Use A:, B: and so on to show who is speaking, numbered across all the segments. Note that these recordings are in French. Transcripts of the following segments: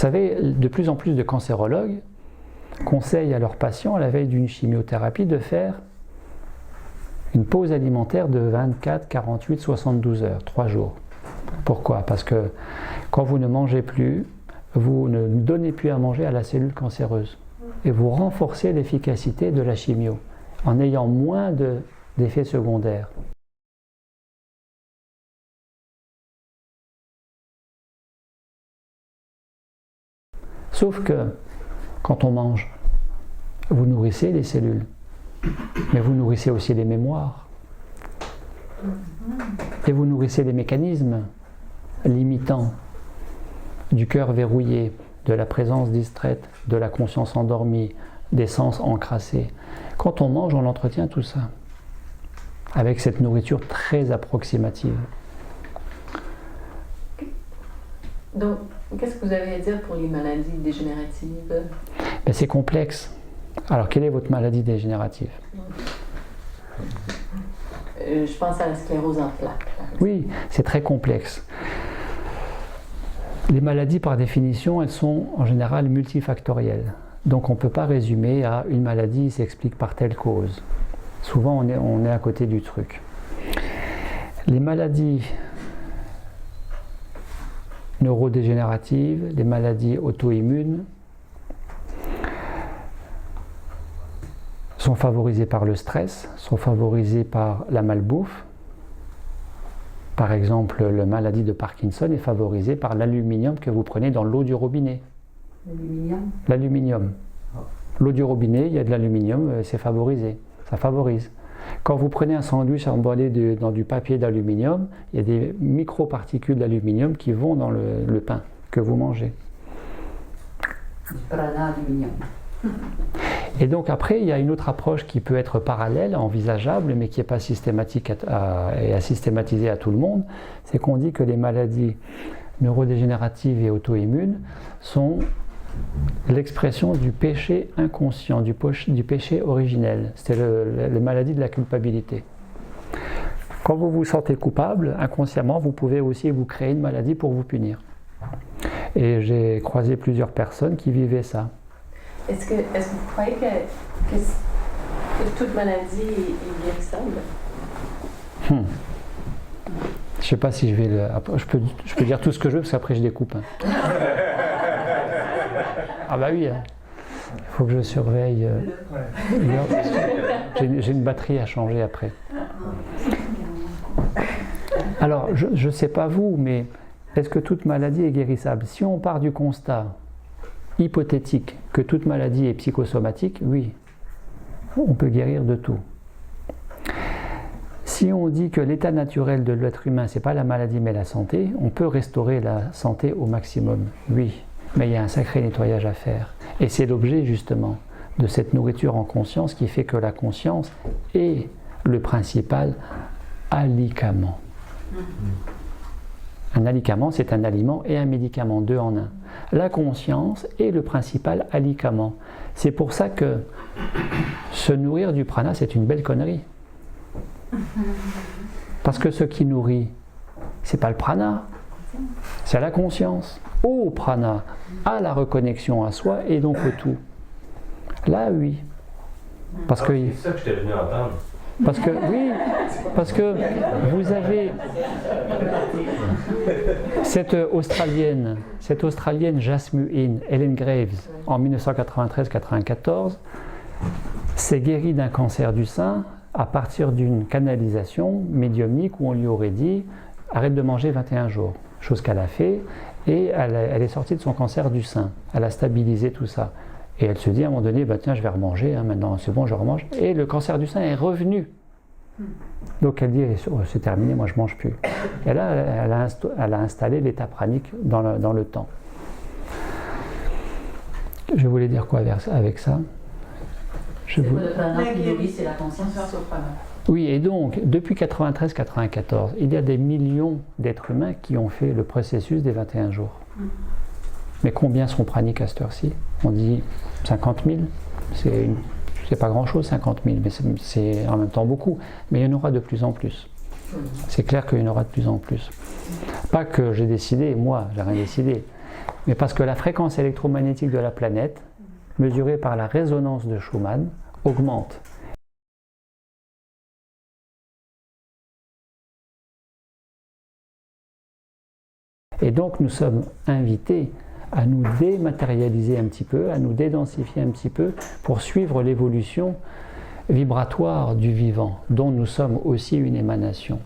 A: savez, de plus en plus de cancérologues conseillent à leurs patients, à la veille d'une chimiothérapie, de faire une pause alimentaire de 24, 48, 72 heures, 3 jours. Pourquoi? Parce que quand vous ne mangez plus, vous ne donnez plus à manger à la cellule cancéreuse. Et vous renforcez l'efficacité de la chimio en ayant moins d'effets secondaires. Sauf que quand on mange, vous nourrissez les cellules, mais vous nourrissez aussi les mémoires. Et vous nourrissez les mécanismes limitants du cœur verrouillé, de la présence distraite, de la conscience endormie, des sens encrassés. Quand on mange, on entretient tout ça, avec cette nourriture très approximative.
B: Donc, qu'est-ce que vous avez à dire pour les maladies dégénératives?
A: Ben, c'est complexe. Alors, quelle est votre maladie dégénérative?
B: Je pense à la sclérose en plaques.
A: Oui, c'est très complexe. Les maladies, par définition, elles sont en général multifactorielles. Donc on ne peut pas résumer à une maladie s'explique par telle cause. Souvent on est à côté du truc. Les maladies neurodégénératives, les maladies auto-immunes sont favorisées par le stress, sont favorisées par la malbouffe. Par exemple, la maladie de Parkinson est favorisée par l'aluminium que vous prenez dans l'eau du robinet.
C: L'aluminium?
A: L'aluminium. L'eau du robinet, il y a de l'aluminium, c'est favorisé. Ça favorise. Quand vous prenez un sandwich emballé dans du papier d'aluminium, il y a des microparticules d'aluminium qui vont dans le pain que vous mangez.
C: Du prana aluminium.
A: Et donc après, il y a une autre approche qui peut être parallèle, envisageable, mais qui n'est pas systématique et à systématiser à tout le monde. C'est qu'on dit que les maladies neurodégénératives et auto-immunes sont l'expression du péché inconscient, du péché originel. C'est la maladie de la culpabilité. Quand vous vous sentez coupable, inconsciemment, vous pouvez aussi vous créer une maladie pour vous punir. Et j'ai croisé plusieurs personnes qui vivaient ça.
B: Est-ce que vous croyez que toute maladie est guérissable?
A: Je ne sais pas si je vais le... Je peux dire tout ce que je veux parce qu'après je découpe. Hein. Ah bah oui, hein. Il faut que je surveille. J'ai une batterie à changer après. Alors, je ne sais pas vous, mais est-ce que toute maladie est guérissable? Si on part du constat hypothétique que toute maladie est psychosomatique, oui, on peut guérir de tout. Si on dit que l'état naturel de l'être humain, ce n'est pas la maladie mais la santé, on peut restaurer la santé au maximum, oui, mais il y a un sacré nettoyage à faire. Et c'est l'objet justement de cette nourriture en conscience qui fait que la conscience est le principal alicament. Un alicament, c'est un aliment et un médicament, 2 en 1. La conscience est le principal alicament. C'est pour ça que se nourrir du prana, c'est une belle connerie. Parce que ce qui nourrit, c'est pas le prana, c'est la conscience. Au prana, à la reconnexion à soi et donc au tout. Là, oui. Parce que
D: c'est ça que je t'ai venu entendre.
A: Parce que, oui, parce que vous avez cette Australienne Jasmuine Ellen Graves, en 1993-94, s'est guérie d'un cancer du sein à partir d'une canalisation médiumnique où on lui aurait dit « arrête de manger 21 jours », chose qu'elle a fait, et elle est sortie de son cancer du sein, elle a stabilisé tout ça. Et elle se dit à un moment donné, bah, tiens, je vais remanger, hein, maintenant c'est bon, je remange. Et le cancer du sein est revenu. Donc elle dit, oh, c'est terminé, moi je ne mange plus. Et là, elle a installé l'état pranique dans le temps. Je voulais dire quoi avec ça?
C: Le prana qui nourrit, c'est la conscience au prana.
A: Oui, et donc, depuis 93-94, il y a des millions d'êtres humains qui ont fait le processus des 21 jours. Mais combien sont praniques à cette heure-ci? On dit 50 000. C'est pas grand-chose, 50 000, mais c'est en même temps beaucoup. Mais il y en aura de plus en plus. C'est clair qu'il y en aura de plus en plus. Pas que j'ai décidé, moi, j'ai rien décidé. mais parce que la fréquence électromagnétique de la planète, mesurée par la résonance de Schumann, augmente. Et donc nous sommes invités à nous dématérialiser un petit peu, à nous dédensifier un petit peu pour suivre l'évolution vibratoire du vivant, dont nous sommes aussi une émanation.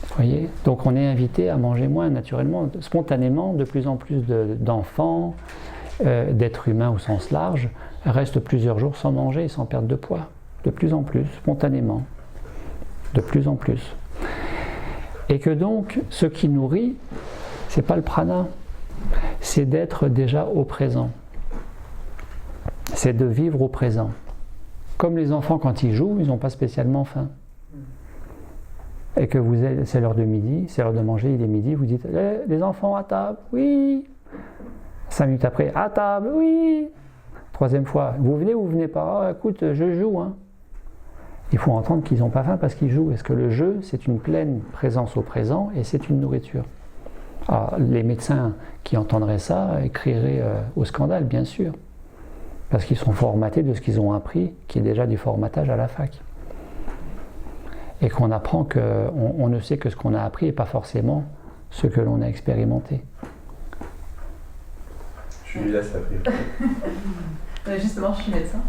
A: Vous voyez ? Donc on est invité à manger moins naturellement, spontanément, de plus en plus d'enfants, d'êtres humains au sens large, restent plusieurs jours sans manger et sans perdre de poids. De plus en plus, spontanément. De plus en plus. Et que donc, ce qui nourrit, c'est pas le prana, c'est d'être déjà au présent. C'est de vivre au présent. Comme les enfants, quand ils jouent, ils n'ont pas spécialement faim. Et que c'est l'heure de midi, c'est l'heure de manger, il est midi, vous dites les enfants à table, oui. 5 minutes après, à table, oui. 3e fois, vous venez ou vous venez pas? Oh, écoute, je joue. Hein. Il faut entendre qu'ils n'ont pas faim parce qu'ils jouent. Est-ce que le jeu, c'est une pleine présence au présent et c'est une nourriture? Alors, les médecins qui entendraient ça crieraient au scandale, bien sûr. Parce qu'ils sont formatés de ce qu'ils ont appris, qui est déjà du formatage à la fac. Et qu'on apprend qu'on ne sait que ce qu'on a appris et pas forcément ce que l'on a expérimenté.
D: Je suis là, ça a pris.
C: Justement, je suis médecin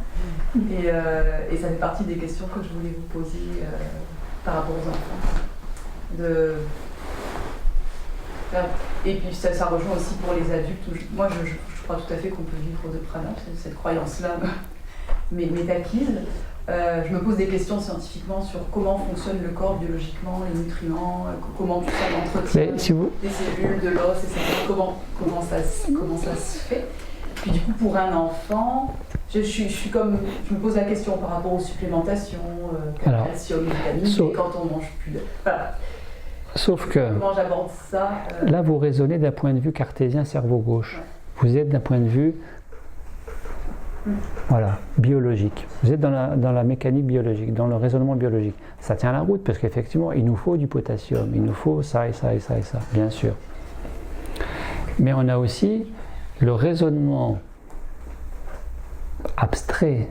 C: et ça fait partie des questions que je voulais vous poser par rapport aux enfants. Et puis ça rejoint aussi pour les adultes. Moi, je crois tout à fait qu'on peut vivre de prana, cette croyance-là m'est acquise. Je me pose des questions scientifiquement sur comment fonctionne le corps biologiquement, les nutriments, comment tout ça l'entretient, les cellules, de l'os, etc. Comment ça se fait. Puis du coup, pour un enfant, je me pose la question par rapport aux supplémentations, calcium, vitamines, et quand on mange plus de... Voilà.
A: Sauf que,
C: comment j'aborde ça
A: là, vous raisonnez d'un point de vue cartésien cerveau gauche. Ouais. Vous êtes d'un point de vue biologique. Vous êtes dans la mécanique biologique, dans le raisonnement biologique. Ça tient la route parce qu'effectivement, il nous faut du potassium, il nous faut ça et ça et ça et ça, bien sûr. Mais on a aussi le raisonnement abstrait,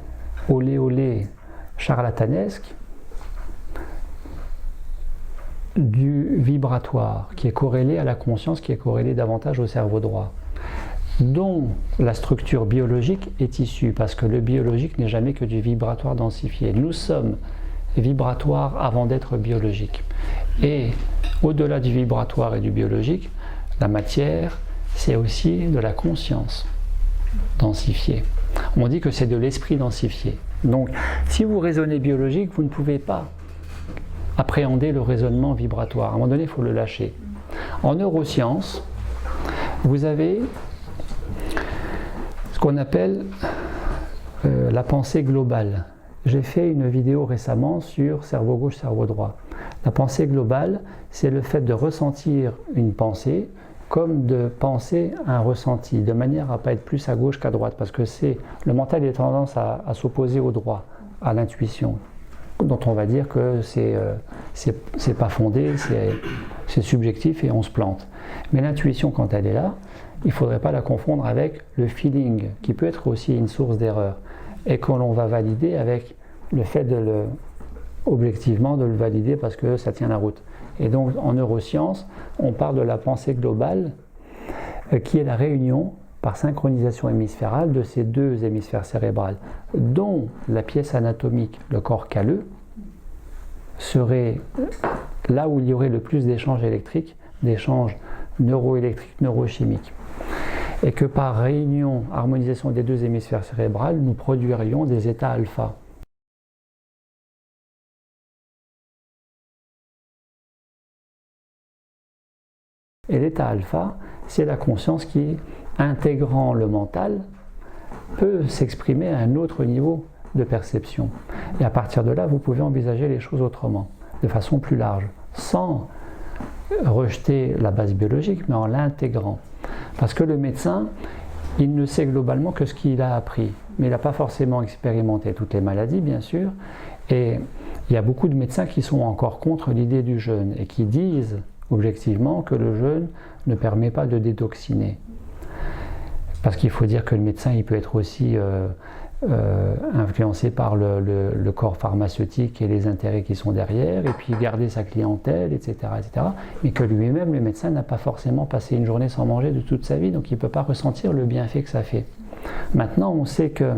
A: olé, charlatanesque, du vibratoire, qui est corrélé à la conscience, qui est corrélé davantage au cerveau droit, dont la structure biologique est issue, parce que le biologique n'est jamais que du vibratoire densifié. Nous sommes vibratoires avant d'être biologiques. Et au-delà du vibratoire et du biologique, la matière, c'est aussi de la conscience densifiée. On dit que c'est de l'esprit densifié. Donc, si vous raisonnez biologique, vous ne pouvez pas appréhender le raisonnement vibratoire. À un moment donné, il faut le lâcher. En neurosciences, vous avez ce qu'on appelle la pensée globale. J'ai fait une vidéo récemment sur cerveau gauche, cerveau droit. La pensée globale, c'est le fait de ressentir une pensée comme de penser un ressenti, de manière à ne pas être plus à gauche qu'à droite, parce que le mental a tendance à s'opposer au droit, à l'intuition, dont on va dire que c'est pas fondé, c'est subjectif et on se plante. Mais l'intuition, quand elle est là, il ne faudrait pas la confondre avec le feeling, qui peut être aussi une source d'erreur, et que l'on va valider avec le fait objectivement de le valider parce que ça tient la route. Et donc en neurosciences, on parle de la pensée globale, qui est la réunion par synchronisation hémisphérale de ces deux hémisphères cérébrales, dont la pièce anatomique, le corps calleux, serait là où il y aurait le plus d'échanges électriques, d'échanges neuroélectriques, neurochimiques. Et que par réunion, harmonisation des deux hémisphères cérébrales, nous produirions des états alpha. Et l'état alpha, c'est la conscience qui, intégrant le mental, peut s'exprimer à un autre niveau de perception. Et à partir de là, vous pouvez envisager les choses autrement, de façon plus large, sans rejeter la base biologique, mais en l'intégrant. Parce que le médecin, il ne sait globalement que ce qu'il a appris, mais il n'a pas forcément expérimenté toutes les maladies, bien sûr, et il y a beaucoup de médecins qui sont encore contre l'idée du jeûne et qui disent objectivement que le jeûne ne permet pas de détoxiner. Parce qu'il faut dire que le médecin, il peut être aussi influencé par le corps pharmaceutique et les intérêts qui sont derrière, et puis garder sa clientèle, etc., etc. Mais que lui-même, le médecin, n'a pas forcément passé une journée sans manger de toute sa vie, donc il ne peut pas ressentir le bienfait que ça fait. Maintenant, on sait que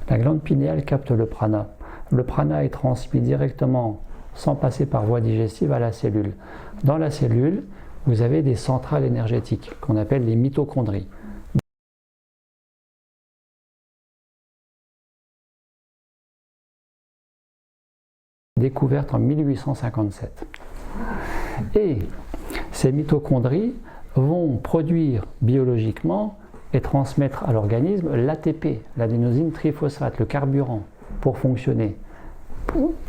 A: la glande pinéale capte le prana. Le prana est transmis directement, sans passer par voie digestive, à la cellule. Dans la cellule, vous avez des centrales énergétiques, qu'on appelle les mitochondries. Découverte en 1857. Et ces mitochondries vont produire biologiquement et transmettre à l'organisme l'ATP, l'adénosine triphosphate, le carburant pour fonctionner,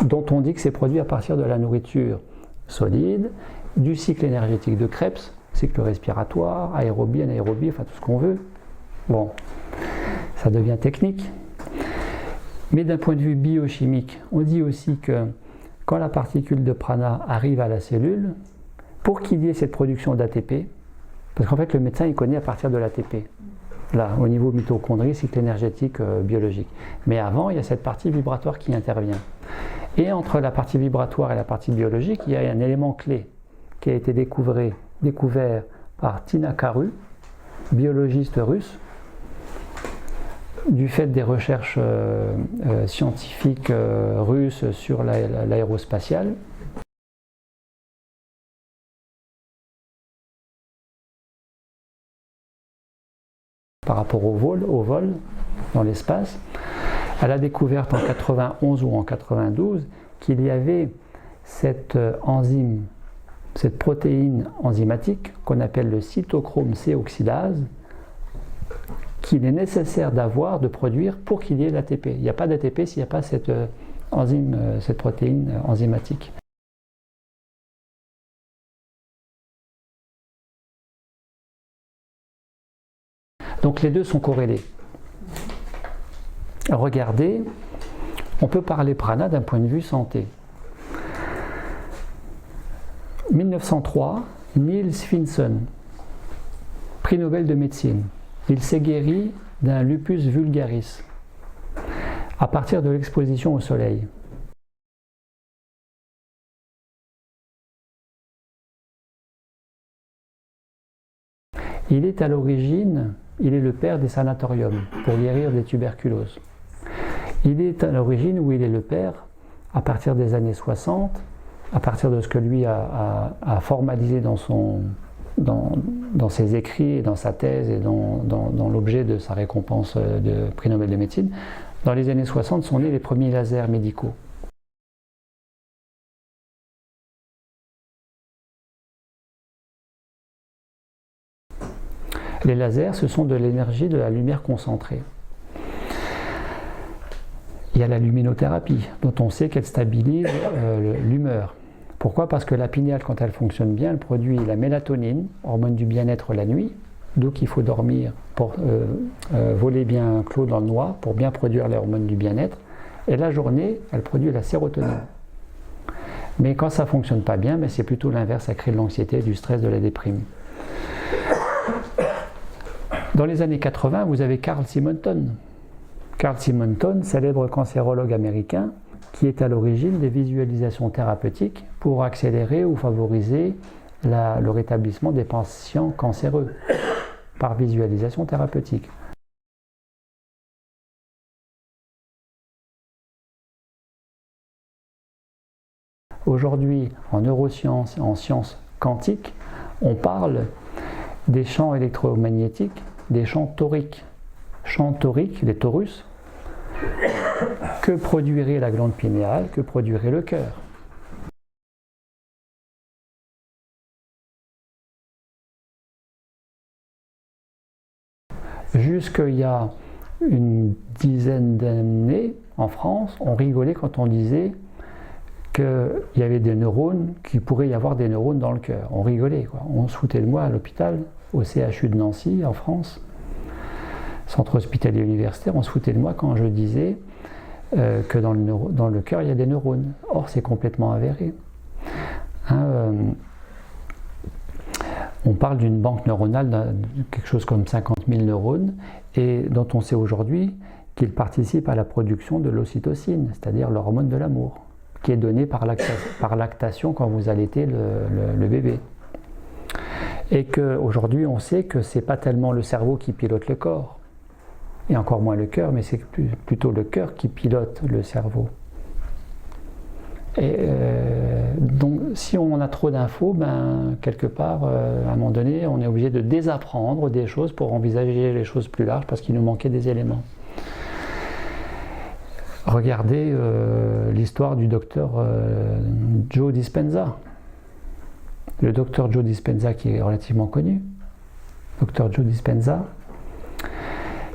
A: dont on dit que c'est produit à partir de la nourriture solide, du cycle énergétique de Krebs, cycle respiratoire, aérobie, anaérobie, enfin tout ce qu'on veut. Bon, ça devient technique. Mais d'un point de vue biochimique, on dit aussi que quand la particule de prana arrive à la cellule, pour qu'il y ait cette production d'ATP, parce qu'en fait le médecin il connaît à partir de l'ATP, là au niveau mitochondrie, cycle énergétique biologique. Mais avant il y a cette partie vibratoire qui intervient. Et entre la partie vibratoire et la partie biologique, il y a un élément clé qui a été découvert par Tina Karu, biologiste russe, du fait des recherches scientifiques russes sur l'aérospatiale. Par rapport au vol dans l'espace, elle a découvert en 91 ou en 92 qu'il y avait cette enzyme, cette protéine enzymatique qu'on appelle le cytochrome C oxydase, qu'il est nécessaire d'avoir, de produire pour qu'il y ait l'ATP. Il n'y a pas d'ATP s'il n'y a pas cette enzyme, cette protéine enzymatique. Donc les deux sont corrélés. Regardez, on peut parler prana d'un point de vue santé. 1903, Niels Finson, prix Nobel de médecine. Il s'est guéri d'un lupus vulgaris à partir de l'exposition au soleil. Il est à l'origine, il est le père des sanatoriums pour guérir des tuberculoses. Il est à l'origine où il est le père, à partir des années 60, à partir de ce que lui a formalisé dans ses écrits, dans sa thèse et dans l'objet de sa récompense de prix Nobel de médecine, dans les années 60 sont nés les premiers lasers médicaux. Les lasers, ce sont de l'énergie de la lumière concentrée. Il y a la luminothérapie, dont on sait qu'elle stabilise l'humeur. Pourquoi ? Parce que la pinéale, quand elle fonctionne bien, elle produit la mélatonine, hormone du bien-être la nuit, d'où qu'il faut dormir pour voler bien clos dans le noir, pour bien produire les hormones du bien-être. Et la journée, elle produit la sérotonine. Mais quand ça ne fonctionne pas bien, c'est plutôt l'inverse, ça crée de l'anxiété, du stress, de la déprime. Dans les années 80, vous avez Carl Simonton. Carl Simonton, célèbre cancérologue américain, qui est à l'origine des visualisations thérapeutiques pour accélérer ou favoriser le rétablissement des patients cancéreux par visualisation thérapeutique. Aujourd'hui, en neurosciences et en sciences quantiques, on parle des champs électromagnétiques, des champs toriques. Champs toriques, les torus, que produirait la glande pinéale, que produirait le cœur. Jusqu'il y a une dizaine d'années, en France, on rigolait quand on disait qu'il y avait des neurones, qu'il pourrait y avoir des neurones dans le cœur. On rigolait, quoi. On se foutait de moi à l'hôpital, au CHU de Nancy, en France, centre hospitalier universitaire, on se foutait de moi quand je disais que dans le cœur, il y a des neurones. Or, c'est complètement avéré. On parle d'une banque neuronale de quelque chose comme 50 000 neurones et dont on sait aujourd'hui qu'il participe à la production de l'ocytocine, c'est-à-dire l'hormone de l'amour, qui est donnée par lactation quand vous allaitez le bébé. Et qu'aujourd'hui, on sait que ce n'est pas tellement le cerveau qui pilote le corps, et encore moins le cœur, mais c'est plutôt le cœur qui pilote le cerveau. Et donc, si on a trop d'infos, quelque part, à un moment donné, on est obligé de désapprendre des choses pour envisager les choses plus larges parce qu'il nous manquait des éléments. Regardez l'histoire du docteur Joe Dispenza. Le docteur Joe Dispenza qui est relativement connu. Docteur Joe Dispenza,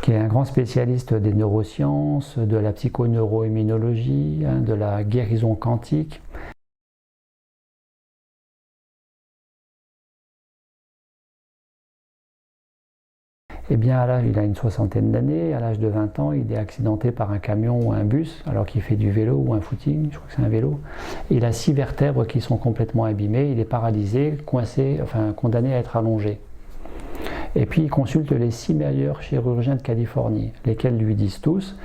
A: qui est un grand spécialiste des neurosciences, de la psychoneuroimmunologie, de la guérison quantique. Eh bien, il a une soixantaine d'années, à l'âge de 20 ans, il est accidenté par un camion ou un bus, alors qu'il fait du vélo ou un footing, je crois que c'est un vélo. Il a 6 vertèbres qui sont complètement abîmées, il est paralysé, condamné à être allongé. Et puis il consulte les 6 meilleurs chirurgiens de Californie, lesquels lui disent tous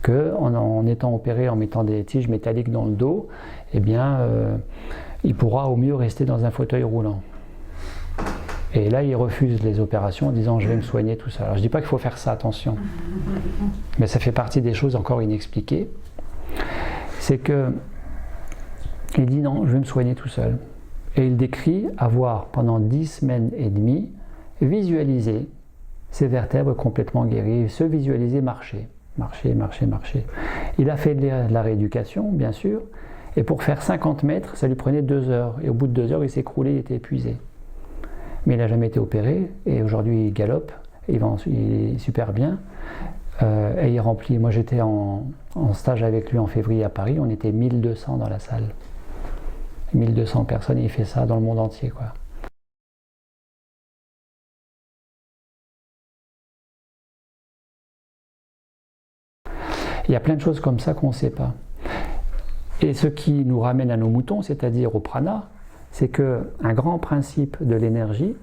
A: qu'en étant opéré, en mettant des tiges métalliques dans le dos, eh bien, il pourra au mieux rester dans un fauteuil roulant. Et là, il refuse les opérations en disant « je vais me soigner tout seul ». Alors je ne dis pas qu'il faut faire ça, attention. Mais ça fait partie des choses encore inexpliquées. C'est que il dit « non, je vais me soigner tout seul ». Et il décrit avoir, pendant 10 semaines et demie, visualisé ses vertèbres complètement guéries, se visualiser marcher. Marcher. Il a fait de la rééducation, bien sûr, et pour faire 50 mètres, ça lui prenait 2 heures. Et au bout de 2 heures, il s'est écroulé, il était épuisé. Mais il n'a jamais été opéré, et aujourd'hui il galope, il est super bien, et il remplit. Moi j'étais en stage avec lui en février à Paris, on était 1200 dans la salle. 1200 personnes, et il fait ça dans le monde entier, quoi. Il y a plein de choses comme ça qu'on ne sait pas. Et ce qui nous ramène à nos moutons, c'est-à-dire au prana, c'est qu'un grand principe de l'énergie,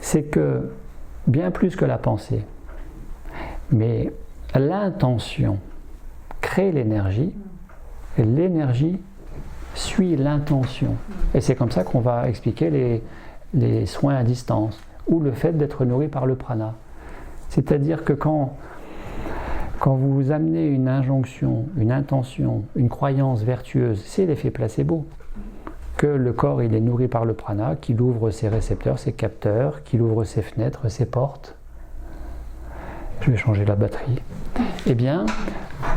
A: c'est que, bien plus que la pensée, mais l'intention crée l'énergie, et l'énergie suit l'intention. Et c'est comme ça qu'on va expliquer les soins à distance, ou le fait d'être nourri par le prana. C'est-à-dire que quand vous amenez une injonction, une intention, une croyance vertueuse, c'est l'effet placebo. Que le corps il est nourri par le prana, qu'il ouvre ses récepteurs, ses capteurs, qu'il ouvre ses fenêtres, ses portes. Je vais changer la batterie. Eh bien,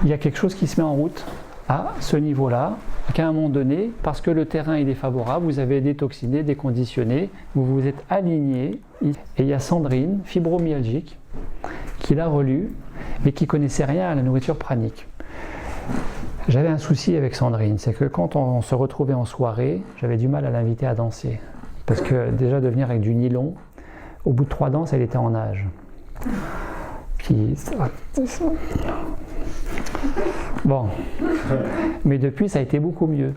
A: il y a quelque chose qui se met en route à ce niveau-là, qu'à un moment donné, parce que le terrain il est favorable, vous avez détoxiné, déconditionné, vous vous êtes aligné. Et il y a Sandrine, fibromyalgique, qui l'a relu, mais qui ne connaissait rien à la nourriture pranique. J'avais un souci avec Sandrine, c'est que quand on se retrouvait en soirée, j'avais du mal à l'inviter à danser. Parce que déjà de venir avec du nylon, au bout de 3 danses, elle était en nage. Puis, bon. Mais depuis, ça a été beaucoup mieux.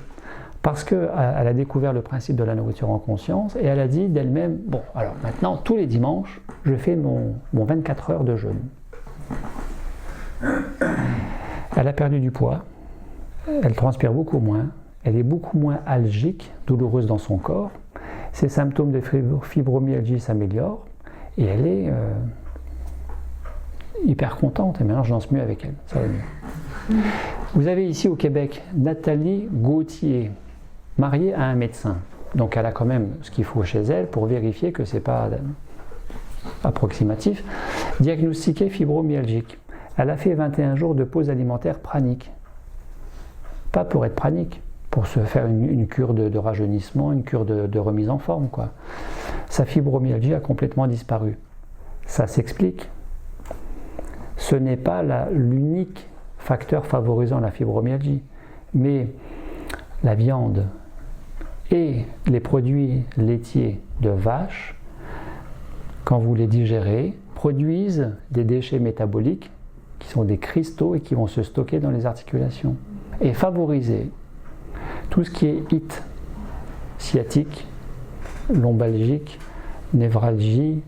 A: Parce qu'elle a découvert le principe de la nourriture en conscience et elle a dit d'elle-même, bon, alors maintenant, tous les dimanches, je fais mon 24 heures de jeûne. Elle a perdu du poids. Elle transpire beaucoup moins, elle est beaucoup moins algique, douloureuse dans son corps, ses symptômes de fibromyalgie s'améliorent et elle est hyper contente et maintenant je danse mieux avec elle, ça va mieux. Vous avez ici au Québec Nathalie Gauthier, mariée à un médecin, donc elle a quand même ce qu'il faut chez elle pour vérifier que ce n'est pas approximatif, diagnostiquée fibromyalgique. Elle a fait 21 jours de pause alimentaire pranique. Pas pour être pranique, pour se faire une cure de rajeunissement, une cure de remise en forme, quoi. Sa fibromyalgie a complètement disparu. Ça s'explique. Ce n'est pas l'unique facteur favorisant la fibromyalgie, mais la viande et les produits laitiers de vache, quand vous les digérez, produisent des déchets métaboliques qui sont des cristaux et qui vont se stocker dans les articulations. Et favoriser tout ce qui est sciatique, lombalgique, névralgie,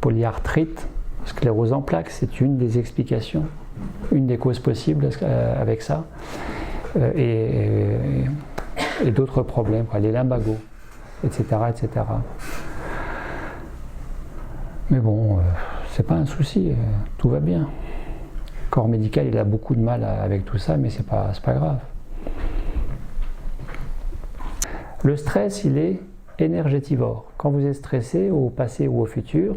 A: polyarthrite, sclérose en plaques, c'est une des explications, une des causes possibles avec ça, et d'autres problèmes, les lumbagos, etc., etc. Mais bon, c'est pas un souci, tout va bien. Le corps médical, il a beaucoup de mal avec tout ça, mais c'est pas grave. Le stress, il est énergétivore. Quand vous êtes stressé, au passé ou au futur,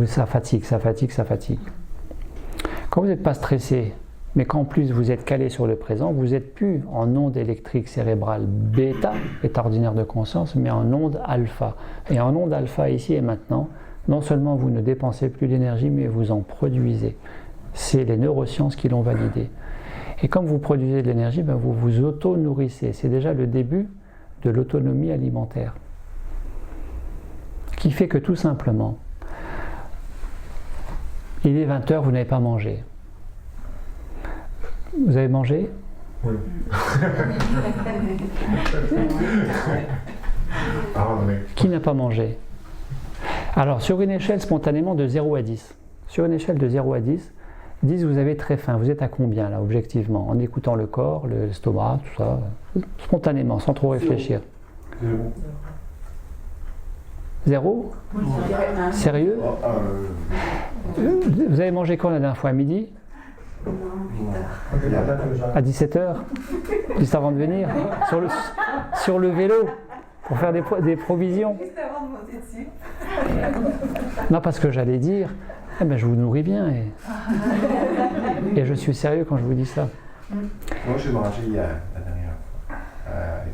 A: ça fatigue, ça fatigue, ça fatigue. Quand vous n'êtes pas stressé, mais qu'en plus vous êtes calé sur le présent, vous n'êtes plus en onde électrique cérébrale bêta, état ordinaire de conscience, mais en onde alpha. Et en onde alpha, ici et maintenant, non seulement vous ne dépensez plus d'énergie, mais vous en produisez. C'est les neurosciences qui l'ont validé. Et comme vous produisez de l'énergie, vous vous auto-nourrissez. C'est déjà le début de l'autonomie alimentaire. Qui fait que tout simplement, il est 20h, vous n'avez pas mangé. Vous avez mangé ?
E: Oui.
A: Qui n'a pas mangé ? Alors, sur une échelle spontanément de 0 à 10, sur une échelle de 0 à 10, 10 vous avez très faim, vous êtes à combien là, objectivement, en écoutant le corps, l'estomac, tout ça, spontanément, sans trop réfléchir ? 0 ? Sérieux ? Vous avez mangé quand la dernière fois, à midi ? À 17h, juste avant de venir, sur le vélo, pour faire des provisions. Non, parce que j'allais dire, je vous nourris bien et je suis sérieux quand je vous dis ça.
E: Moi, j'ai mangé hier, la dernière fois,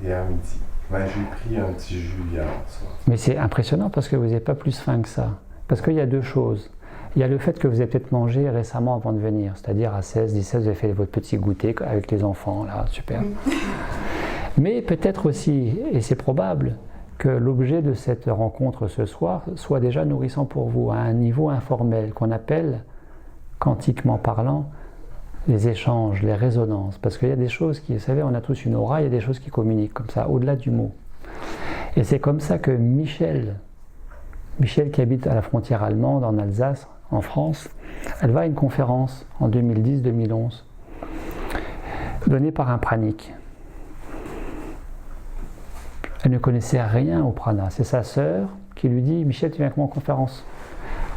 E: hier midi. J'ai pris un petit jus hier soir.
A: Mais c'est impressionnant parce que vous n'avez pas plus faim que ça. Parce qu'il y a deux choses. Il y a le fait que vous avez peut-être mangé récemment avant de venir, c'est-à-dire à 16, 17, vous avez fait votre petit goûter avec les enfants, là, super. Mais peut-être aussi, et c'est probable, que l'objet de cette rencontre ce soir soit déjà nourrissant pour vous à un niveau informel qu'on appelle, quantiquement parlant, les échanges, les résonances. Parce qu'il y a des choses qui, vous savez, on a tous une aura, il y a des choses qui communiquent comme ça, au-delà du mot. Et c'est comme ça que Michel qui habite à la frontière allemande, en Alsace, en France, elle va à une conférence en 2010-2011, donnée par un pranique. Elle ne connaissait rien au prana. C'est sa sœur qui lui dit « Michel, tu viens avec moi en conférence ?»«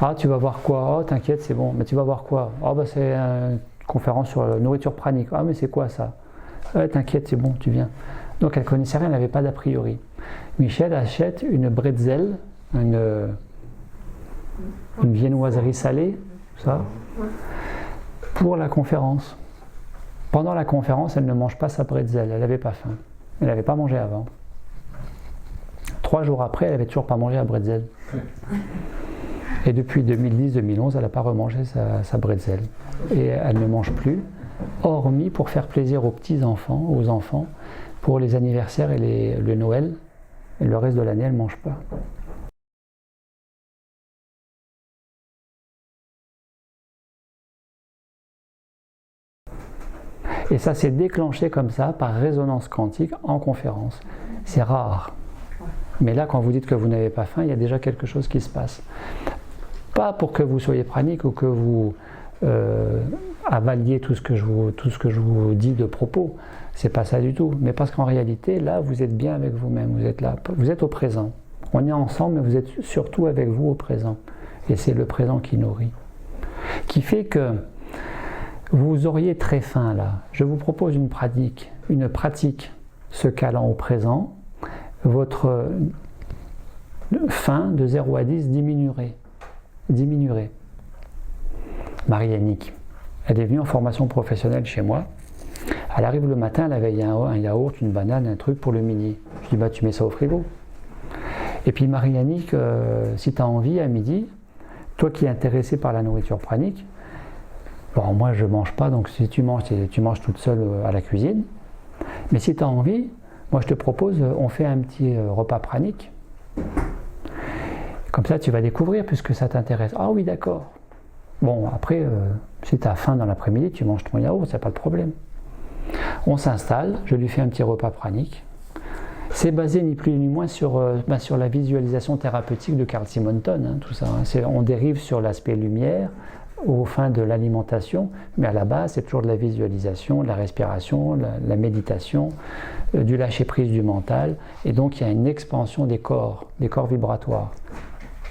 A: Ah, tu vas voir quoi ? Oh, t'inquiète, c'est bon. Mais tu vas voir quoi ? Oh, c'est une conférence sur la nourriture pranique. Ah, mais c'est quoi ça ? T'inquiète, c'est bon, tu viens. » Donc elle ne connaissait rien, elle n'avait pas d'a priori. Michel achète une bretzel, une viennoiserie salée, ça, pour la conférence. Pendant la conférence, elle ne mange pas sa bretzel, elle n'avait pas faim. Elle n'avait pas mangé avant. 3 jours après, elle n'avait toujours pas mangé la bretzel. Et depuis 2010-2011, elle n'a pas remangé sa bretzel. Et elle ne mange plus, hormis pour faire plaisir aux petits-enfants, aux enfants, pour les anniversaires et le Noël. Et le reste de l'année, elle ne mange pas. Et ça s'est déclenché comme ça, par résonance quantique, en conférence. C'est rare. Mais là, quand vous dites que vous n'avez pas faim, il y a déjà quelque chose qui se passe. Pas pour que vous soyez pranique ou que vous avaliez tout ce que je vous dis de propos. C'est pas ça du tout. Mais parce qu'en réalité, là, vous êtes bien avec vous-même. Vous êtes là. Vous êtes au présent. On est ensemble, mais vous êtes surtout avec vous au présent. Et c'est le présent qui nourrit. Qui fait que vous auriez très faim là. Je vous propose une pratique se calant au présent. Votre faim de 0 à 10 diminuerait. Marie-Annick, elle est venue en formation professionnelle chez moi. Elle arrive le matin, elle avait un yaourt, une banane, un truc pour le midi. Je dis, tu mets ça au frigo. Et puis Marie-Annick, si tu as envie à midi, toi qui es intéressé par la nourriture pranique, bon, moi je ne mange pas, donc si tu manges toute seule à la cuisine. Mais si tu as envie, moi je te propose, on fait un petit repas pranique. Comme ça tu vas découvrir puisque ça t'intéresse. Ah oui, d'accord. Bon, après, si tu as faim dans l'après-midi, tu manges ton yaourt, c'est pas de problème. On s'installe, je lui fais un petit repas pranique. C'est basé ni plus ni moins sur la visualisation thérapeutique de Carl Simonton, hein, tout ça. Hein. On dérive sur l'aspect lumière aux fins de l'alimentation, mais à la base, c'est toujours de la visualisation, de la respiration, la méditation, du lâcher-prise du mental, et donc il y a une expansion des corps vibratoires,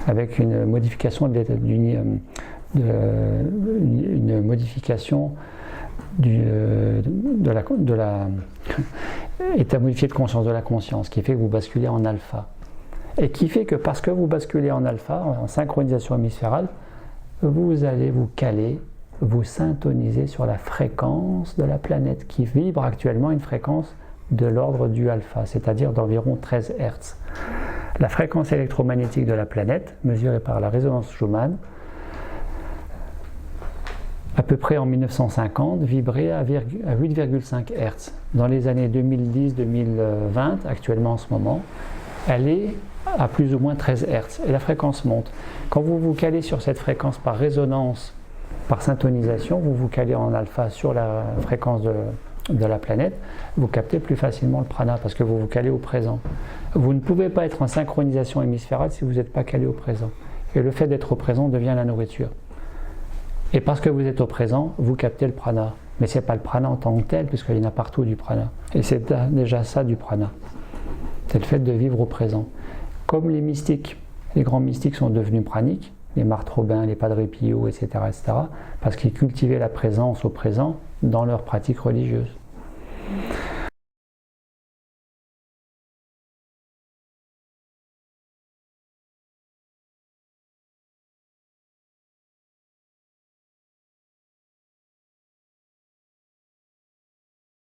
A: avec une modification une modification de la état modifié de conscience, de la conscience, qui fait que vous basculez en alpha. Et qui fait que parce que vous basculez en alpha, en synchronisation hémisphérale, vous allez vous caler, vous syntoniser sur la fréquence de la planète qui vibre actuellement une fréquence de l'ordre du alpha, c'est-à-dire d'environ 13 Hz. La fréquence électromagnétique de la planète, mesurée par la résonance Schumann, à peu près en 1950, vibrait à 8,5 Hz. Dans les années 2010-2020, actuellement en ce moment, elle est à plus ou moins 13 Hz et la fréquence monte. Quand vous vous calez sur cette fréquence par résonance, par syntonisation, vous vous calez en alpha sur la fréquence de la planète, vous captez plus facilement le prana parce que vous vous calez au présent. Vous ne pouvez pas être en synchronisation hémisphérale si vous n'êtes pas calé au présent. Et le fait d'être au présent devient la nourriture. Et parce que vous êtes au présent, vous captez le prana. Mais ce n'est pas le prana en tant que tel, puisqu'il y en a partout du prana. Et c'est déjà ça du prana. C'est le fait de vivre au présent. Comme les mystiques, les grands mystiques sont devenus praniques, les Marthe Robin, les Padre Pio, etc., parce qu'ils cultivaient la présence au présent dans leur pratique religieuse.